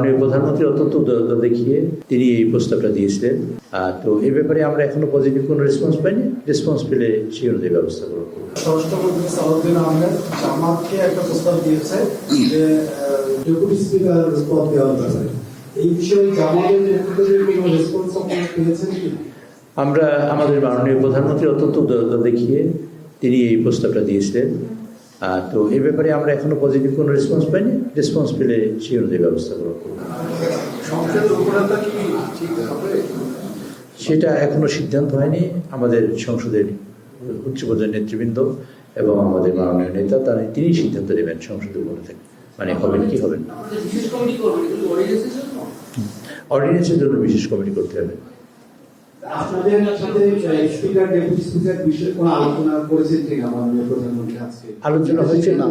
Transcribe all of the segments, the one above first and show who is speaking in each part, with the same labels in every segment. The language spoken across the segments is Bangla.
Speaker 1: মাননীয় প্রধানমন্ত্রী অত্যন্ত উদারতা দেখিয়ে তিনি এই প্রস্তাবটা দিয়েছিলেন। তো এই ব্যাপারে আমরা এখনো পজিটিভ কোনো রেসপন্স পাইনি। রেসপন্স পেলে সেই অনুযায়ী ব্যবস্থা করব।
Speaker 2: স্বরাষ্ট্রমন্ত্রী সালাউদ্দিন আহমেদ জামাতকে একটা প্রস্তাব দিয়েছে যে ডেপুটি স্পিকার পদ দেওয়ার ব্যাপারে, এই বিষয়ে জামাতের পক্ষ থেকে কোনো রেসপন্স আপনারা পেয়েছেন কি?
Speaker 1: আমরা আমাদের মাননীয় প্রধানমন্ত্রী অত্যন্ত উদারতা দেখিয়ে তিনি এই প্রস্তাবটা দিয়েছিলেন। তো এই ব্যাপারে আমরা এখনো পজিটিভ কোনো রেসপন্স পাইনি। রেসপন্স পেলে সেই অনুযায়ী ব্যবস্থা করব। সেটা এখনো সিদ্ধান্ত হয়নি। আমাদের সংসদের উচ্চ পর্যায়ের নেতৃবৃন্দ এবং আমাদের মাননীয় নেতা তিনি সিদ্ধান্ত নেবেন সংসদের উপরে থেকে, মানে হবেন কি হবেন। অর্ডিন্যান্সের জন্য বিশেষ কমিটি করতে হবে।
Speaker 2: আপনাদের সাথে স্পিকার ডেপুটি স্পিকার বিষয়ে কোনো আলোচনা করেছেন কিনা মাননীয় প্রধানমন্ত্রী আজকে?
Speaker 1: আলোচনা হয়েছে না,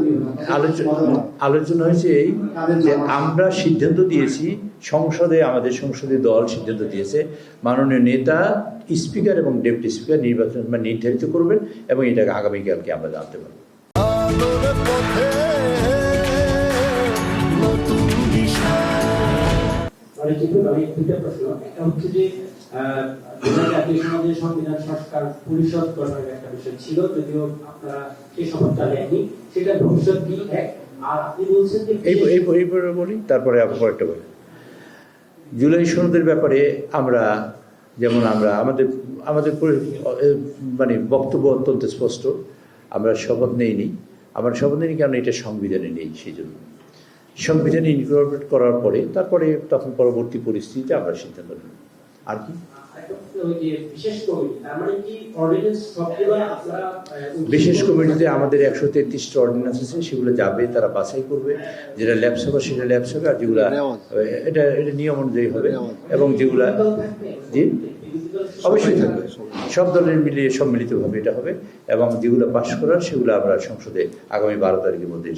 Speaker 1: আলোচনা হয়েছে এই যে আমরা সিদ্ধান্ত দিয়েছি, আমাদের সংসদীয় দল সিদ্ধান্ত দিয়েছে মাননীয় নেতা স্পিকার এবং ডেপুটি স্পিকার নির্ধারিত করবেন এবং এটাকে আগামীকালকে আমরা জানতে পারবো।
Speaker 3: জাতীয় সমাজের সংবিধান সংস্কার পরিষদ গঠনের একটা বিষয় ছিল, যদিও আপনারা সেই শপথটা নেননি, সেটা ভবিষ্যৎ কি এক? আর আপনি বলছেন যে
Speaker 1: এইভাবে বলি, তারপরে আবার কয়েকটা বলি। জুলাই সনদের ব্যাপারে আমরা আমাদের মানে বক্তব্য অত্যন্ত স্পষ্ট। আমরা শপথ নেইনি। আমরা শপথ নেইনি কারণ এটা সংবিধানে নেই, সেই জন্য সংবিধানে ইনকর্পোরেট করার পরে তখন পরবর্তী পরিস্থিতিতে আমরা সিদ্ধান্ত নেব। আর কি বিশেষ কমিটিতে আমাদের 133টা অর্ডিন্যান্স আছে, সেগুলো যাবে, তারা বাছাই করবে। যেটা ল্যাপস হবে সেটা ল্যাপস হবে, আর যেগুলা এটা নিয়ম অনুযায়ী হবে। এবং যেগুলা জি অবশ্যই থাকবে, সব দলের মিলিয়ে সম্মিলিতভাবে এটা হবে। এবং যেগুলো পাশ করার সেগুলো আমরা সংসদে আগামী 12 তারিখের মধ্যে